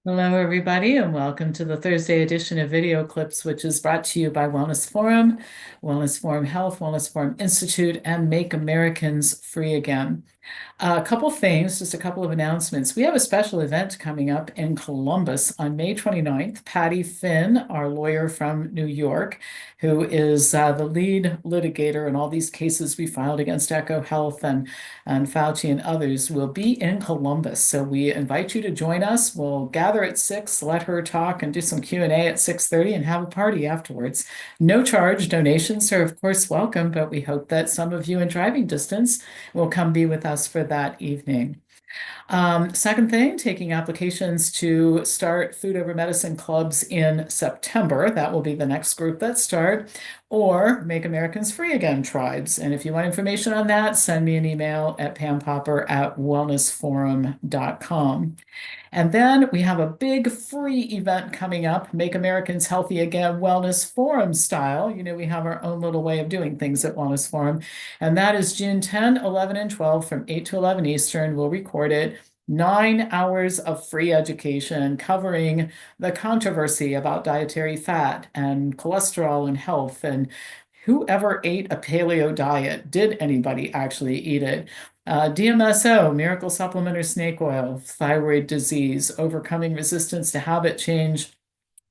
Hello, everybody, and welcome to the Thursday edition of Video Clips, which is brought to you by Wellness Forum, Wellness Forum Health, Wellness Forum Institute, and Make Americans Free Again. A couple things, just a couple of announcements. We have a special event coming up in Columbus on May 29th. Patty Finn, our lawyer from New York, who is the lead litigator in all these cases we filed against Echo Health and Fauci and others, will be in Columbus. So we invite you to join us. We'll gather at 6, let her talk and do some Q&A at 6:30 and have a party afterwards. No charge. Donations are, of course, welcome, but we hope that some of you in driving distance will come be with us for that evening. Second thing, taking applications to start Food Over Medicine clubs in September. That will be the next group that start, or Make Americans Free Again tribes. And if you want information on that, send me an email at pampopper@wellnessforum.com. And then we have a big free event coming up, Make Americans Healthy Again, Wellness Forum style. You know, we have our own little way of doing things at Wellness Forum. And that is June 10, 11, and 12 from 8 to 11 Eastern. We'll record it. 9 hours of free education covering the controversy about dietary fat and cholesterol and health and whoever ate a paleo diet. Did anybody actually eat it? DMSO, miracle supplement or snake oil, thyroid disease, overcoming resistance to habit change,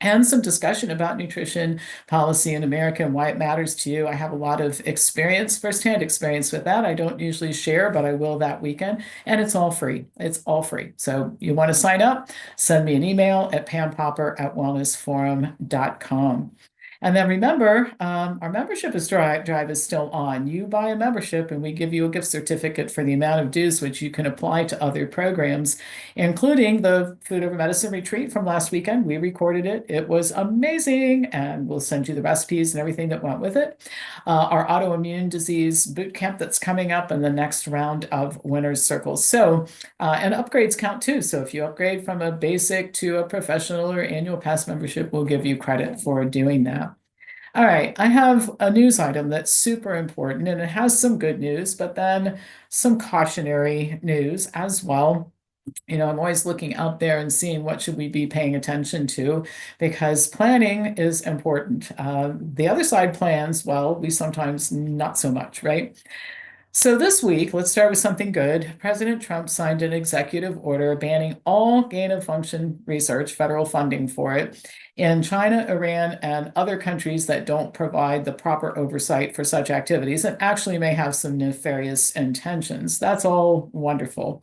and some discussion about nutrition policy in America and why it matters to you. I have a lot of experience, firsthand experience with that. I don't usually share, but I will that weekend, and it's all free. It's all free. So you want to sign up, send me an email at pampopper@wellnessforum.com. And then remember, our membership drive is still on. You buy a membership and we give you a gift certificate for the amount of dues, which you can apply to other programs, including the Food Over Medicine retreat from last weekend. We recorded it. It was amazing, and we'll send you the recipes and everything that went with it. Our autoimmune disease boot camp that's coming up, and the next round of winner's circles. So, and upgrades count too. So if you upgrade from a basic to a professional or annual pass membership, we'll give you credit for doing that. All right, I have a news item that's super important, and it has some good news, but then some cautionary news as well. You know, I'm always looking out there and seeing what should we be paying attention to, because planning is important. The other side plans, well, we sometimes not so much, right? So this week, let's start with something good. President Trump signed an executive order banning all gain-of-function research, federal funding for it, in China, Iran, and other countries that don't provide the proper oversight for such activities and actually may have some nefarious intentions. That's all wonderful.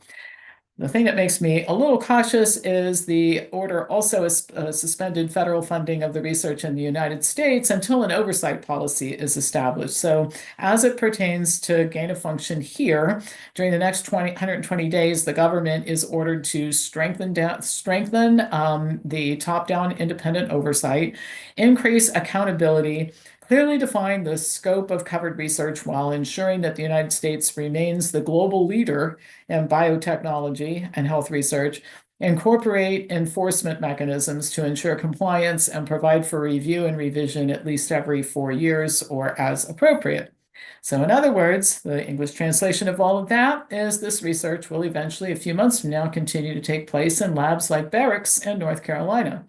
The thing that makes me a little cautious is the order also suspended federal funding of the research in the United States until an oversight policy is established. So as it pertains to gain of function here, during the next 120 days, the government is ordered to strengthen the top-down independent oversight, increase accountability, clearly define the scope of covered research while ensuring that the United States remains the global leader in biotechnology and health research, incorporate enforcement mechanisms to ensure compliance, and provide for review and revision at least every 4 years or as appropriate. So in other words, the English translation of all of that is this research will eventually, a few months from now, continue to take place in labs like Barracks in North Carolina.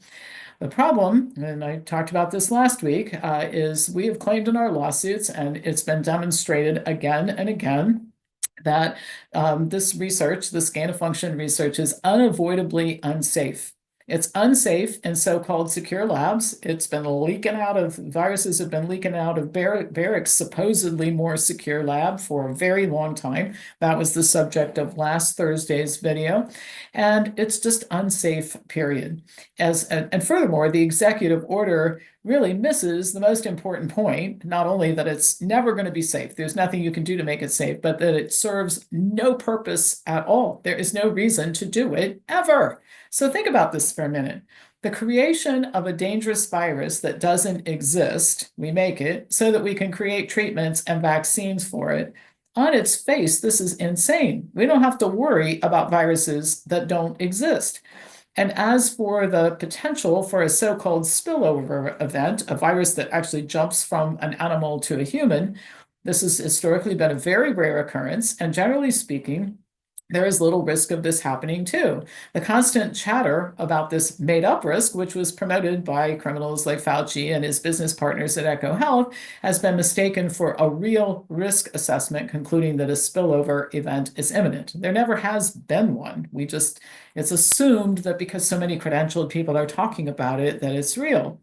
The problem, and I talked about this last week, is we have claimed in our lawsuits, and it's been demonstrated again and again, that this research, this gain-of-function research, is unavoidably unsafe. It's unsafe in so-called secure labs. It's been leaking out of, viruses have been leaking out of Barracks' supposedly more secure lab for a very long time. That was the subject of last Thursday's video. And it's just unsafe, period. And furthermore, the executive order really misses the most important point, not only that it's never going to be safe, there's nothing you can do to make it safe, but that it serves no purpose at all. There is no reason to do it ever. So think about this for a minute. The creation of a dangerous virus that doesn't exist, we make it so that we can create treatments and vaccines for it. On its face, this is insane. We don't have to worry about viruses that don't exist. And as for the potential for a so-called spillover event, a virus that actually jumps from an animal to a human, this has historically been a very rare occurrence. And generally speaking, there is little risk of this happening too. The constant chatter about this made up risk, which was promoted by criminals like Fauci and his business partners at EcoHealth, has been mistaken for a real risk assessment, concluding that a spillover event is imminent. There never has been one. It's assumed that because so many credentialed people are talking about it, that it's real.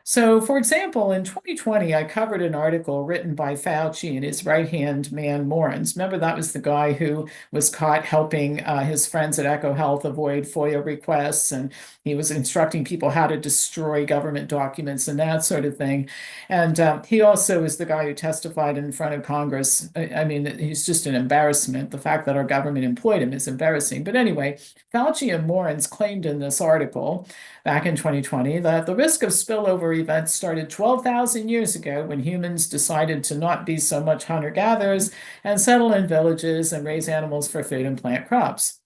So, for example, in 2020, I covered an article written by Fauci and his right-hand man, Morens. Remember, that was the guy who was caught helping his friends at EcoHealth avoid FOIA requests, and he was instructing people how to destroy government documents and that sort of thing. And he also is the guy who testified in front of Congress. I mean, he's just an embarrassment. The fact that our government employed him is embarrassing. But anyway, Fauci and Morens claimed in this article back in 2020 that the risk of spillover events started 12,000 years ago when humans decided to not be so much hunter-gatherers and settle in villages and raise animals for food and plant crops.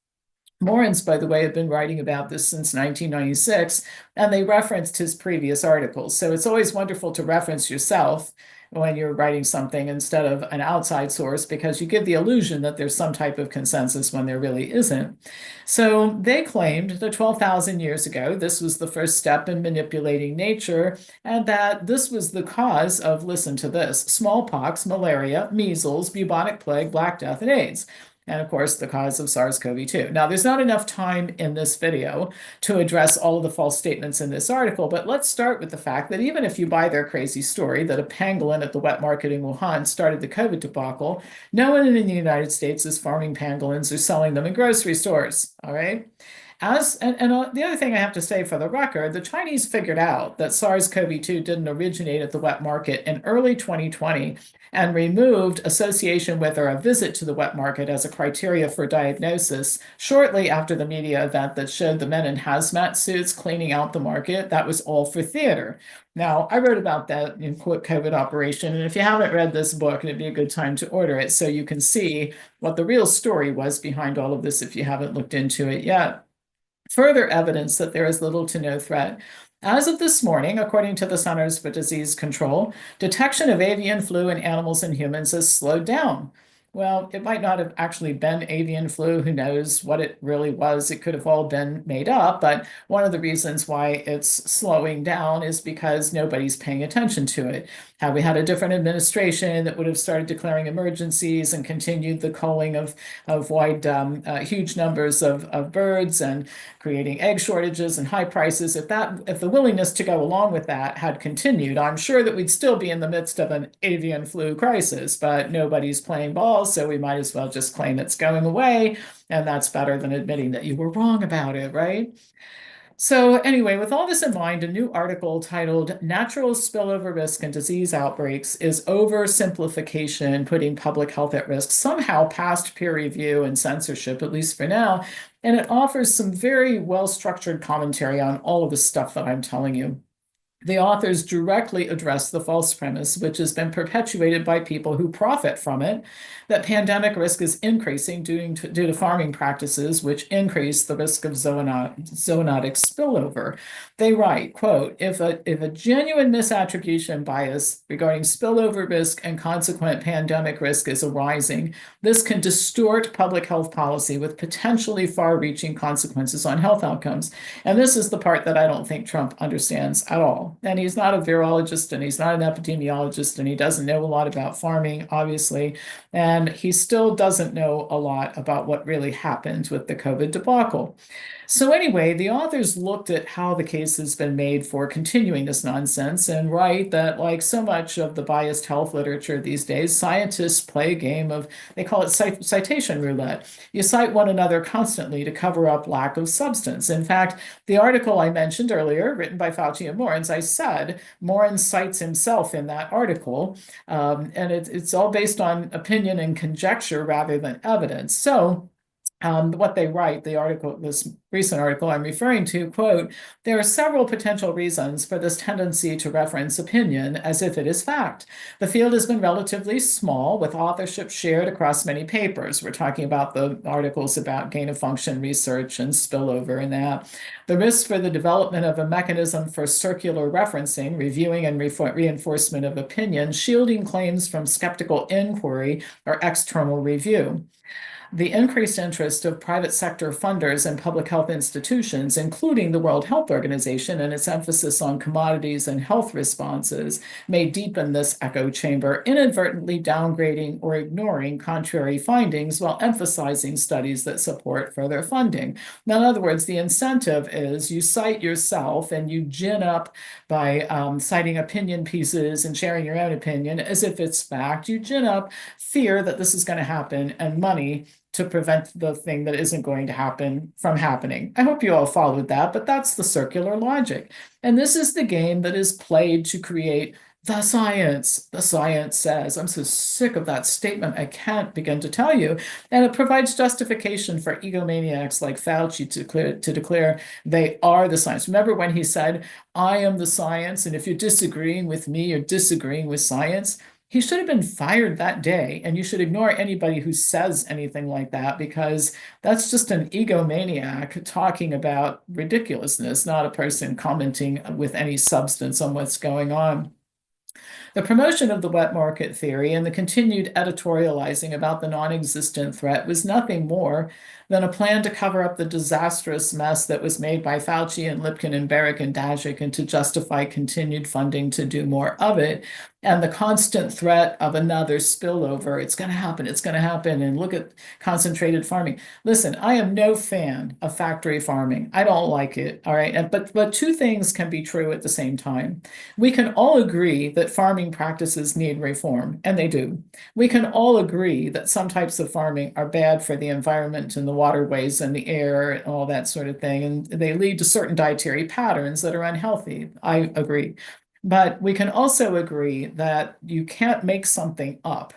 Morens, by the way, had been writing about this since 1996, and they referenced his previous articles. So it's always wonderful to reference yourself when you're writing something instead of an outside source, because you give the illusion that there's some type of consensus when there really isn't. So they claimed that 12,000 years ago, this was the first step in manipulating nature, and that this was the cause of, listen to this, smallpox, malaria, measles, bubonic plague, Black Death, and AIDS. And of course, the cause of SARS-CoV-2. Now, there's not enough time in this video to address all of the false statements in this article, but let's start with the fact that even if you buy their crazy story that a pangolin at the wet market in Wuhan started the COVID debacle, no one in the United States is farming pangolins or selling them in grocery stores, all right? The other thing I have to say for the record, the Chinese figured out that SARS-CoV-2 didn't originate at the wet market in early 2020 and removed association with or a visit to the wet market as a criteria for diagnosis shortly after the media event that showed the men in hazmat suits cleaning out the market. That was all for theater. Now, I wrote about that in COVID operation, and if you haven't read this book, it'd be a good time to order it so you can see what the real story was behind all of this if you haven't looked into it yet. Further evidence that there is little to no threat. As of this morning, according to the Centers for Disease Control, detection of avian flu in animals and humans has slowed down. Well, it might not have actually been avian flu. Who knows what it really was? It could have all been made up. But one of the reasons why it's slowing down is because nobody's paying attention to it. Had we had a different administration that would have started declaring emergencies and continued the culling of huge numbers of birds and creating egg shortages and high prices, if the willingness to go along with that had continued, I'm sure that we'd still be in the midst of an avian flu crisis, but nobody's playing ball, so we might as well just claim it's going away, and that's better than admitting that you were wrong about it, right? So anyway, with all this in mind, a new article titled Natural Spillover Risk and Disease Outbreaks is Oversimplification, Putting Public Health at Risk, somehow past peer review and censorship, at least for now, and it offers some very well-structured commentary on all of the stuff that I'm telling you. The authors directly address the false premise, which has been perpetuated by people who profit from it, that pandemic risk is increasing due to farming practices, which increase the risk of zoonotic spillover. They write, quote, if a genuine misattribution bias regarding spillover risk and consequent pandemic risk is arising, this can distort public health policy with potentially far-reaching consequences on health outcomes. And this is the part that I don't think Trump understands at all. And he's not a virologist, and he's not an epidemiologist, and he doesn't know a lot about farming, obviously. And he still doesn't know a lot about what really happened with the COVID debacle. So anyway, the authors looked at how the case has been made for continuing this nonsense and write that, like so much of the biased health literature these days, scientists play a game of, they call it citation roulette. You cite one another constantly to cover up lack of substance. In fact, the article I mentioned earlier, written by Fauci and Morens, I said Morens cites himself in that article, and it's all based on opinion and conjecture rather than evidence. So what they write, the article, this recent article I'm referring to, quote, "There are several potential reasons for this tendency to reference opinion as if it is fact. The field has been relatively small, with authorship shared across many papers." We're talking about the articles about gain-of-function research and spillover and that. "The risk for the development of a mechanism for circular referencing, reviewing and reinforcement of opinion, shielding claims from skeptical inquiry or external review. The increased interest of private sector funders and public health institutions, including the World Health Organization and its emphasis on commodities and health responses, may deepen this echo chamber, inadvertently downgrading or ignoring contrary findings while emphasizing studies that support further funding." Now, in other words, the incentive is you cite yourself and you gin up by citing opinion pieces and sharing your own opinion as if it's fact. You gin up fear that this is going to happen and money to prevent the thing that isn't going to happen from happening. I hope you all followed that, but that's the circular logic. And this is the game that is played to create the science. The science says. I'm so sick of that statement, I can't begin to tell you. And it provides justification for egomaniacs like Fauci to declare they are the science. Remember when he said, "I am the science, and if you're disagreeing with me, you're disagreeing with science"? He should have been fired that day, and you should ignore anybody who says anything like that, because that's just an egomaniac talking about ridiculousness, not a person commenting with any substance on what's going on. The promotion of the wet market theory and the continued editorializing about the non-existent threat was nothing more than a plan to cover up the disastrous mess that was made by Fauci and Lipkin and Barrick and Daszak, and to justify continued funding to do more of it. And the constant threat of another spillover. It's going to happen. It's going to happen. And look at concentrated farming. Listen, I am no fan of factory farming. I don't like it. All right. But two things can be true at the same time. We can all agree that farming practices need reform, and they do. We can all agree that some types of farming are bad for the environment and the waterways and the air and all that sort of thing. And they lead to certain dietary patterns that are unhealthy. I agree. But we can also agree that you can't make something up,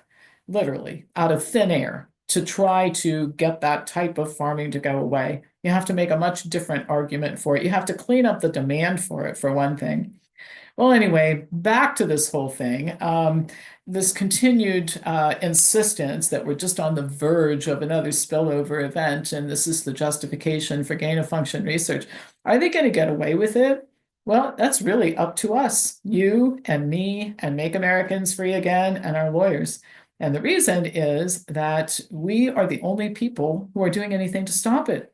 literally, out of thin air to try to get that type of farming to go away. You have to make a much different argument for it. You have to clean up the demand for it, for one thing. Well, anyway, back to this whole thing. This continued insistence that we're just on the verge of another spillover event, and this is the justification for gain-of-function research. Are they going to get away with it? Well, that's really up to us, you and me, and Make Americans Free Again, and our lawyers. And the reason is that we are the only people who are doing anything to stop it.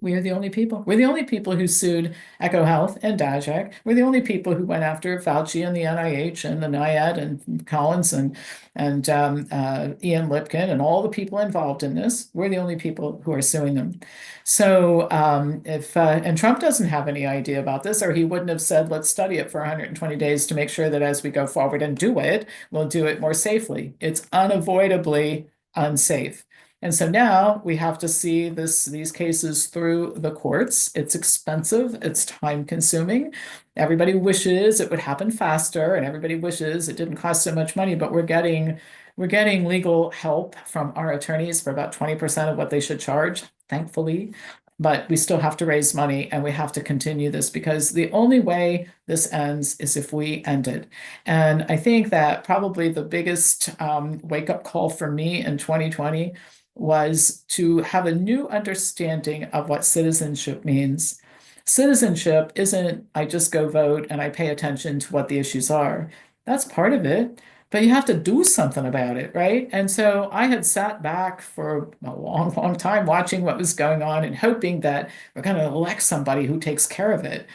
We are the only people. We're the only people who sued EcoHealth and Daszak. We're the only people who went after Fauci and the NIH and the NIAID and Collins and Ian Lipkin and all the people involved in this. We're the only people who are suing them. So and Trump doesn't have any idea about this, or he wouldn't have said, let's study it for 120 days to make sure that as we go forward and do it, we'll do it more safely. It's unavoidably unsafe. And so now we have to see these cases through the courts. It's expensive, it's time consuming. Everybody wishes it would happen faster, and everybody wishes it didn't cost so much money, but we're getting legal help from our attorneys for about 20% of what they should charge, thankfully. But we still have to raise money, and we have to continue this, because the only way this ends is if we end it. And I think that probably the biggest wake-up call for me in 2020 was to have a new understanding of what citizenship means. Citizenship isn't, I just go vote and I pay attention to what the issues are. That's part of it, but you have to do something about it, right? And so I had sat back for a long, long time watching what was going on and hoping that we're going to elect somebody who takes care of it.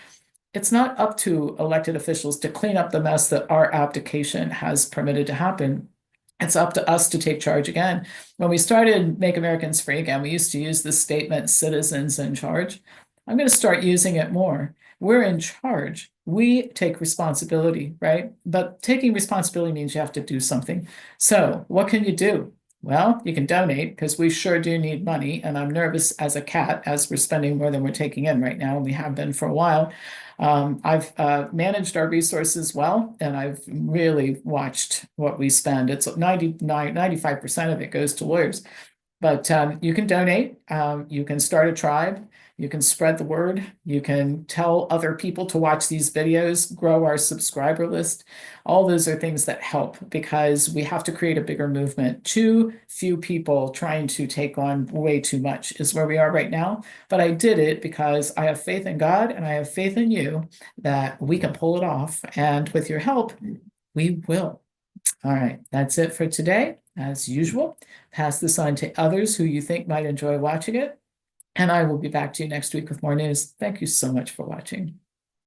It's not up to elected officials to clean up the mess that our abdication has permitted to happen. It's up to us to take charge again. When we started Make Americans Free Again, we used to use the statement, citizens in charge. I'm going to start using it more. We're in charge. We take responsibility, right? But taking responsibility means you have to do something. So what can you do? Well, you can donate, because we sure do need money. And I'm nervous as a cat, as we're spending more than we're taking in right now, and we have been for a while. I've managed our resources well, and I've really watched what we spend. It's 95% of it goes to lawyers. But you can donate, you can start a tribe, You can spread the word. You can tell other people to watch these videos, grow our subscriber list. All those are things that help because we have to create a bigger movement. Too few people trying to take on way too much is where we are right now. But I did it because I have faith in God and I have faith in you that we can pull it off. And with your help, we will. All right, that's it for today. As usual, pass this on to others who you think might enjoy watching it. And I will be back to you next week with more news. Thank you so much for watching.